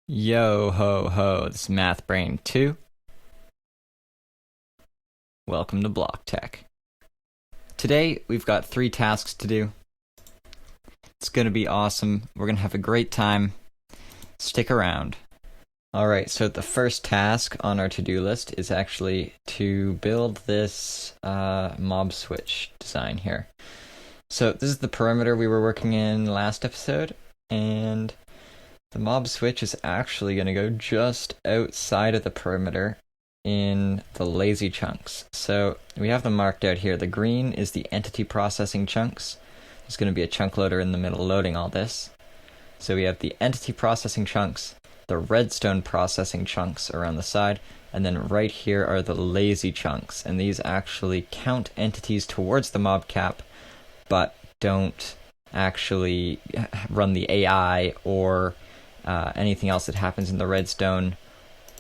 Yo ho ho, this is MathBrainToo. Welcome to BlockTech. Today we've got 3 tasks to do. It's gonna be awesome. We're gonna have a great time. Stick around. Alright, so the first task on our to-do list is actually to build this mob switch design here. So this is the perimeter we were working in last episode, and the mob switch is actually going to go just outside of the perimeter in the lazy chunks. So we have them marked out here. The green is the entity processing chunks. There's going to be a chunk loader in the middle loading all this. So we have the entity processing chunks, the redstone processing chunks around the side, and then right here are the lazy chunks. And these actually count entities towards the mob cap, but don't actually run the AI or anything else that happens in the redstone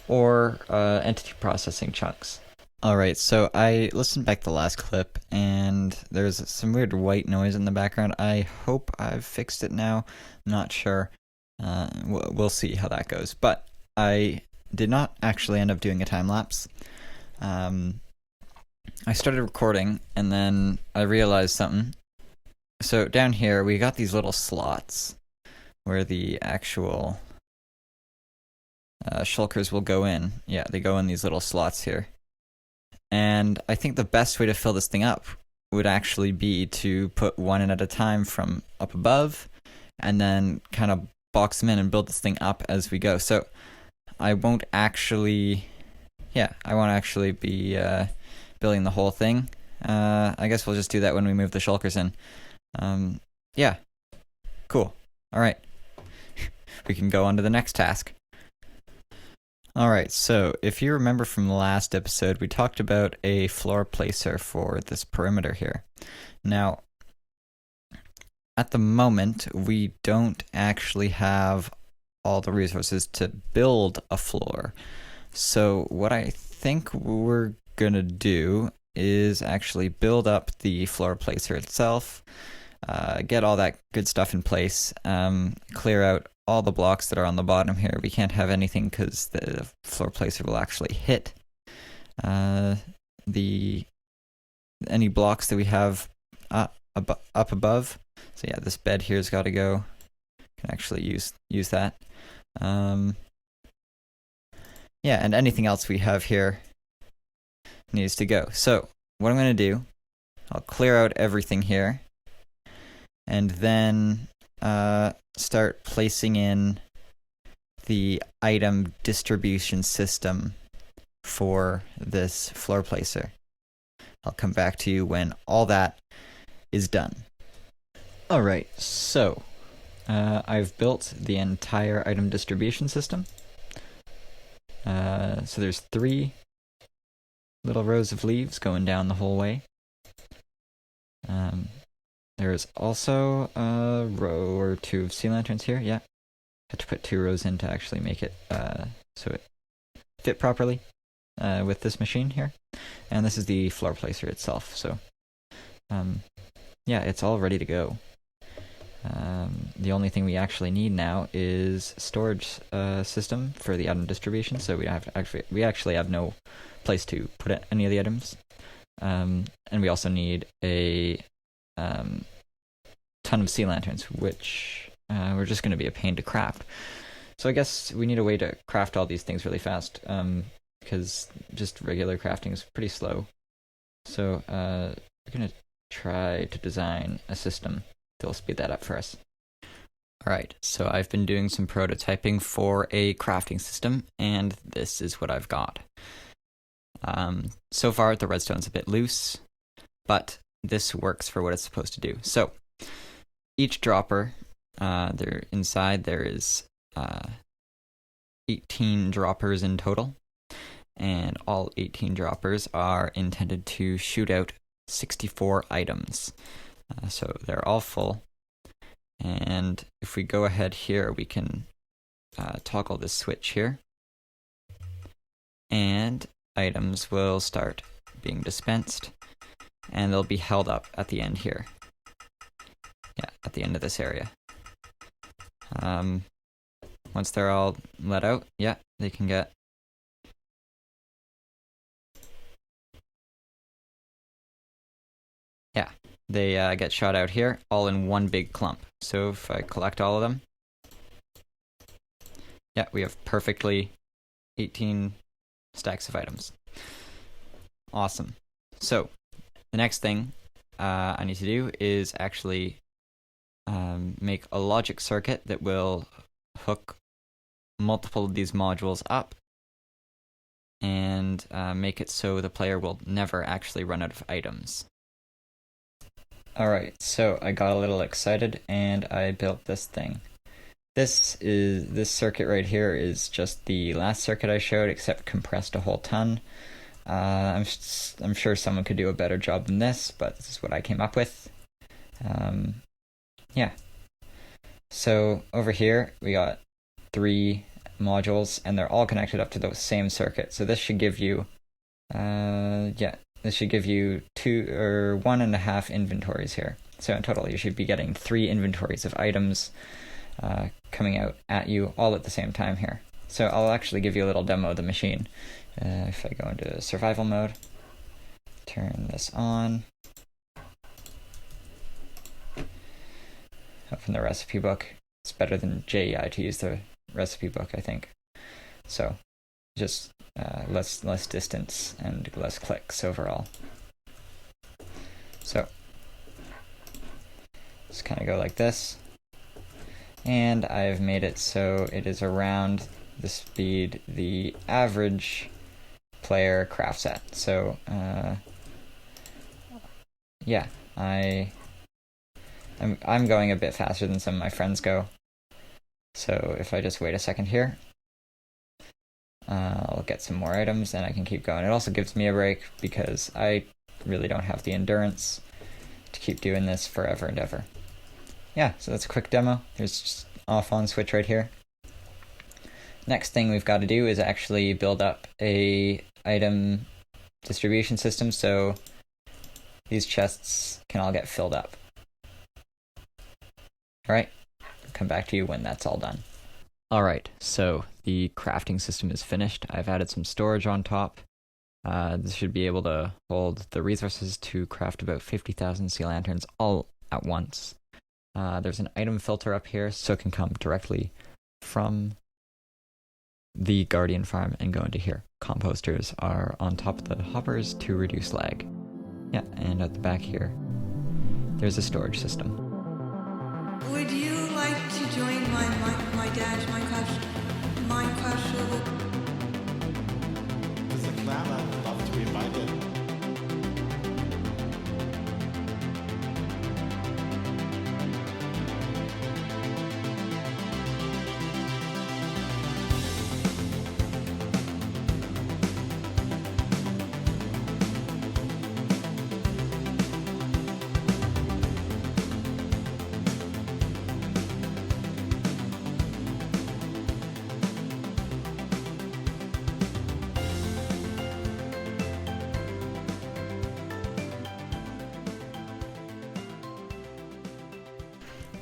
or entity processing chunks. Alright, so I listened back to the last clip and there's some weird white noise in the background. I hope I've fixed it now. I'm not sure. We'll see how that goes. But I did not actually end up doing a time lapse. I started recording and then I realized something. So down here we got these little slots where the actual shulkers will go in. Yeah, they go in these little slots here. And I think the best way to fill this thing up would actually be to put one in at a time from up above, and then kind of box them in and build this thing up as we go. So I won't actually be building the whole thing. I guess we'll just do that when we move the shulkers in. Yeah, cool. All right. We can go on to the next task. Alright, so if you remember from the last episode, we talked about a floor placer for this perimeter here. Now, at the moment, we don't actually have all the resources to build a floor. So what I think we're gonna do is actually build up the floor placer itself, get all that good stuff in place, clear out all the blocks that are on the bottom here. We can't have anything because the floor placer will actually hit any blocks that we have up above. So yeah, this bed here's got to go. Can actually use that. Yeah, and anything else we have here needs to go. So what I'm going to do, I'll clear out everything here, and then start placing in the item distribution system for this floor placer. I'll come back to you when all that is done. Alright, so I've built the entire item distribution system. So there's 3 little rows of leaves going down the whole way. There's also a row or 2 of sea lanterns here. Yeah, had to put 2 rows in to actually make it so it fit properly with this machine here. And this is the floor placer itself. So yeah, it's all ready to go. The only thing we actually need now is storage system for the item distribution. So we actually have no place to put any of the items, and we also need a ton of sea lanterns, which we're just going to be a pain to craft. So I guess we need a way to craft all these things really fast, because just regular crafting is pretty slow. So we're going to try to design a system that will speed that up for us. Alright, so I've been doing some prototyping for a crafting system, and this is what I've got. So far the redstone's a bit loose, but this works for what it's supposed to do. So each dropper, inside there is 18 droppers in total, and all 18 droppers are intended to shoot out 64 items. So they're all full, and if we go ahead here, we can toggle this switch here, and items will start being dispensed, and they'll be held up at the end here. Yeah, at the end of this area. once they're all let out, yeah, they can get... Yeah, they get shot out here, all in one big clump. So if I collect all of them, yeah, we have perfectly 18 stacks of items. Awesome. So the next thing I need to do is actually make a logic circuit that will hook multiple of these modules up and make it so the player will never actually run out of items. Alright, so I got a little excited and I built this thing. This circuit right here is just the last circuit I showed, except compressed a whole ton. I'm sure someone could do a better job than this, but this is what I came up with. Yeah. So over here we got 3 modules, and they're all connected up to the same circuit. So this should give you, this should give you 2 or 1.5 inventories here. So in total, you should be getting 3 inventories of items coming out at you all at the same time here. So I'll actually give you a little demo of the machine. If I go into survival mode, turn this on, open the recipe book. It's better than JEI to use the recipe book, I think. So just less distance and less clicks overall. So just kind of go like this. And I've made it so it is around the speed the average player crafts at. So yeah, I'm going a bit faster than some of my friends go. So if I just wait a second here, I'll get some more items and I can keep going. It also gives me a break because I really don't have the endurance to keep doing this forever and ever. Yeah, so that's a quick demo. There's just off-on switch right here. Next thing we've got to do is actually build up a item distribution system so these chests can all get filled up. Alright, come back to you when that's all done. Alright, so the crafting system is finished. I've added some storage on top. This should be able to hold the resources to craft about 50,000 sea lanterns all at once. There's an item filter up here, so it can come directly from the Guardian farm and go into here. Composters are on top of the hoppers to reduce lag. Yeah, and at the back here, there's a storage system. Would you like to join my dad's Minecraft server? As a clan, I'd love to be invited.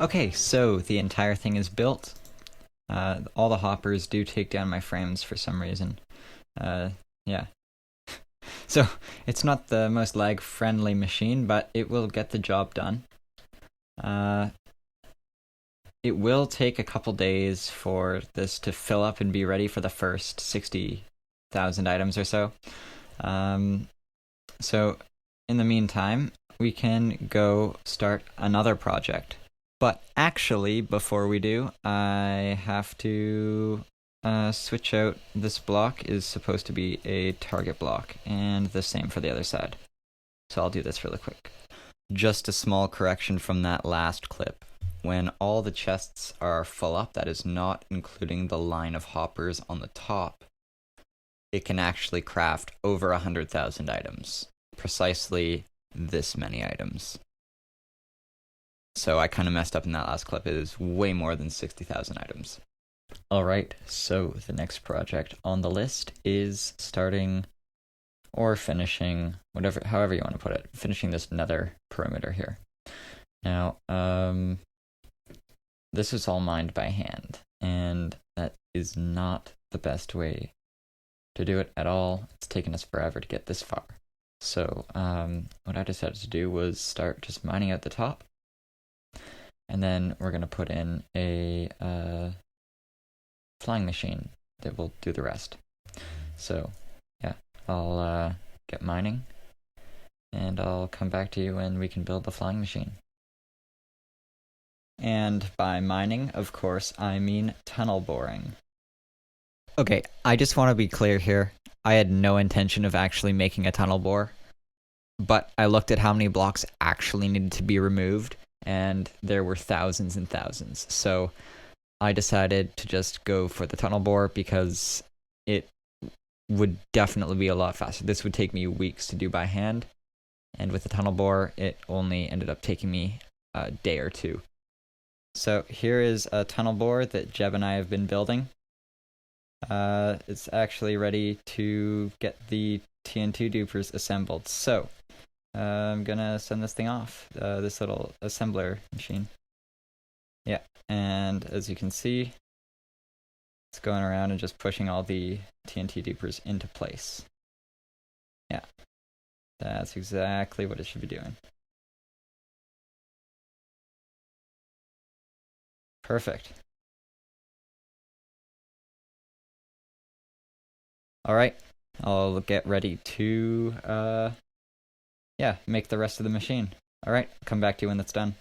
Okay, so the entire thing is built. All the hoppers do take down my frames for some reason. Yeah. So, it's not the most lag-friendly machine, but it will get the job done. It will take a couple days for this to fill up and be ready for the first 60,000 items or so. So, in the meantime, we can go start another project. But actually, before we do, I have to switch out. This block is supposed to be a target block, and the same for the other side. So I'll do this really quick. Just a small correction from that last clip. When all the chests are full up, that is not including the line of hoppers on the top, it can actually craft over 100,000 items. Precisely this many items. So I kind of messed up in that last clip. It is way more than 60,000 items. Alright, so the next project on the list is starting or finishing, however you want to put it, finishing this nether perimeter here. Now, this was all mined by hand, and that is not the best way to do it at all. It's taken us forever to get this far. So what I decided to do was start just mining at the top, and then we're going to put in a flying machine that will do the rest. So yeah, I'll get mining, and I'll come back to you when we can build the flying machine. And by mining, of course, I mean tunnel boring. Okay, I just want to be clear here. I had no intention of actually making a tunnel bore, but I looked at how many blocks actually needed to be removed, and there were thousands and thousands. So I decided to just go for the tunnel bore because it would definitely be a lot faster. This would take me weeks to do by hand, and with the tunnel bore, it only ended up taking me a day or two. So here is a tunnel bore that Jeb and I have been building. It's actually ready to get the TN2 dupers assembled. So I'm gonna send this thing off, this little assembler machine. Yeah, and as you can see, it's going around and just pushing all the TNT dupers into place. Yeah, that's exactly what it should be doing. Perfect. Alright, I'll get ready to, make the rest of the machine. Alright, come back to you when that's done.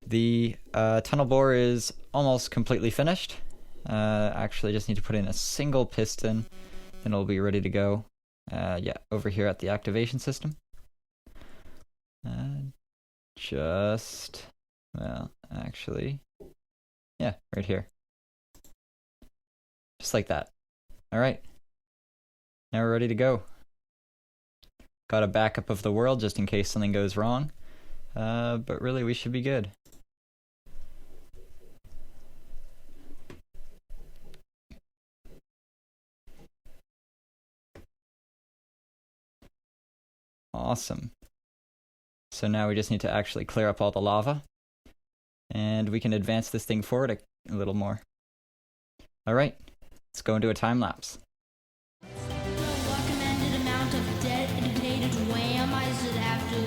The tunnel bore is almost completely finished. Actually just need to put in a single piston, and it'll be ready to go. Over here at the activation system. Right here. Just like that. Alright. Now we're ready to go. Got a backup of the world just in case something goes wrong. But really we should be good. Awesome. So now we just need to actually clear up all the lava, and we can advance this thing forward a little more. Alright, let's go into a time lapse. The recommended amount of dedicated RAM I should have to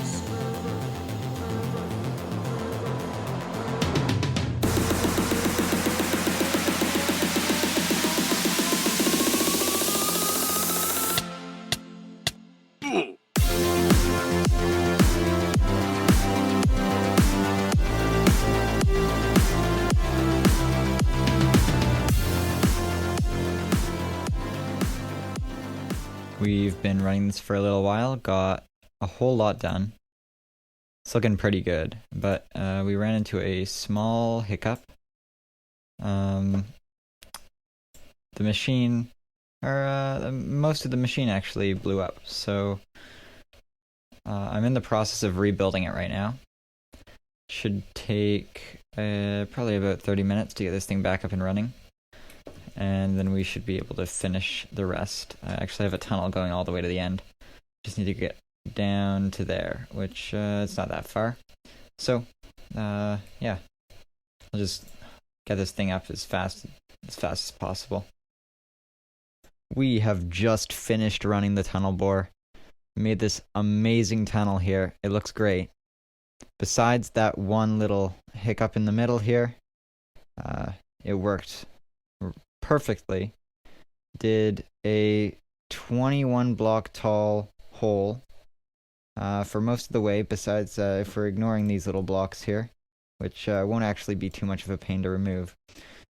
We've been running this for a little while, got a whole lot done. It's looking pretty good, but we ran into a small hiccup. The machine, most of the machine actually blew up, so I'm in the process of rebuilding it right now. Should take probably about 30 minutes to get this thing back up and running. And then we should be able to finish the rest. I actually have a tunnel going all the way to the end. Just need to get down to there, which it's not that far. So, I'll just get this thing up as fast as possible. We have just finished running the tunnel bore. We made this amazing tunnel here. It looks great. Besides that one little hiccup in the middle here, it worked perfectly. Did a 21 block tall hole for most of the way, besides if we're ignoring these little blocks here, which won't actually be too much of a pain to remove.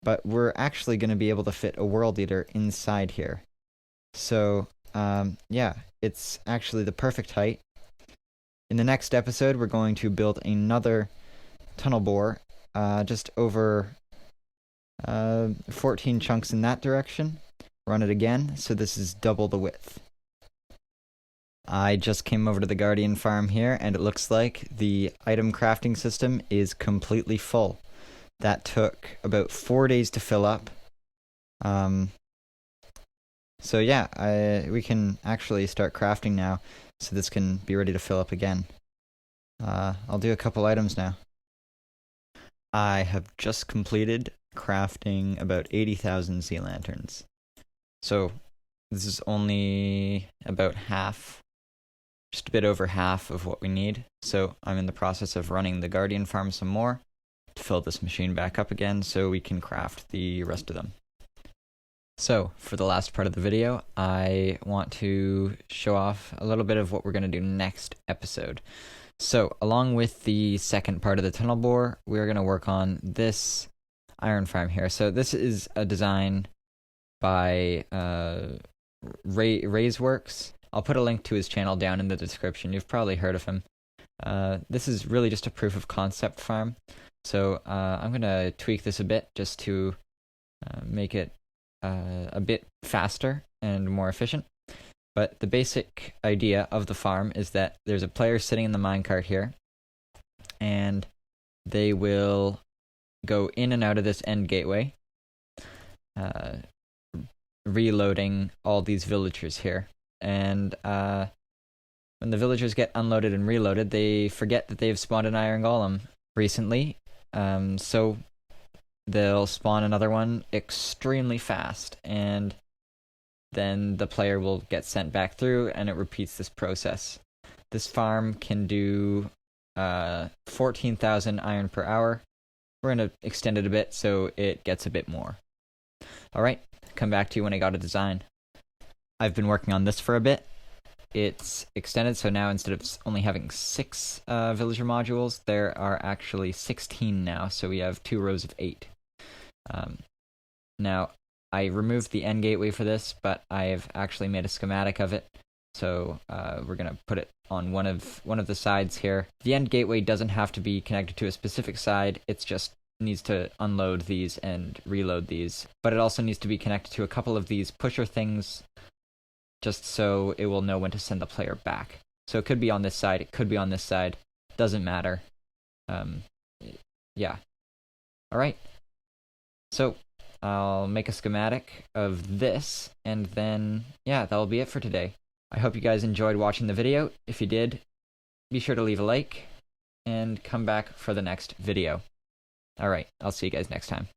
But we're actually going to be able to fit a world eater inside here. So, it's actually the perfect height. In the next episode, we're going to build another tunnel bore, just over 14 chunks in that direction. Run it again, so this is double the width. I just came over to the Guardian farm here, and it looks like the item crafting system is completely full. That took about 4 days to fill up. We can actually start crafting now, so this can be ready to fill up again. I'll do a couple items now. I have just completed crafting about 80,000 sea lanterns. So this is only about half, just a bit over half of what we need. So I'm in the process of running the Guardian farm some more to fill this machine back up again so we can craft the rest of them. So for the last part of the video, I want to show off a little bit of what we're going to do next episode. So along with the second part of the tunnel bore, we're going to work on this iron farm here. So this is a design by Ray's Works. I'll put a link to his channel down in the description. You've probably heard of him. This is really just a proof of concept farm. So I'm going to tweak this a bit just to make it a bit faster and more efficient. But the basic idea of the farm is that there's a player sitting in the minecart here, and they will go in and out of this end gateway, reloading all these villagers here. And when the villagers get unloaded and reloaded, they forget that they've spawned an iron golem recently, so they'll spawn another one extremely fast, and then the player will get sent back through, and it repeats this process. This farm can do 14,000 iron per hour. We're going to extend it a bit so it gets a bit more. Alright, come back to you when I got a design. I've been working on this for a bit. It's extended, so now instead of only having 6 villager modules, there are actually 16 now, so we have 2 rows of 8. Now, I removed the end gateway for this, but I've actually made a schematic of it. So we're gonna put it on one of the sides here. The end gateway doesn't have to be connected to a specific side. It's just needs to unload these and reload these. But it also needs to be connected to a couple of these pusher things, just so it will know when to send the player back. So it could be on this side. It could be on this side. Doesn't matter. Yeah. All right. So I'll make a schematic of this, and then, yeah, that'll be it for today. I hope you guys enjoyed watching the video. If you did, be sure to leave a like, and come back for the next video. Alright, I'll see you guys next time.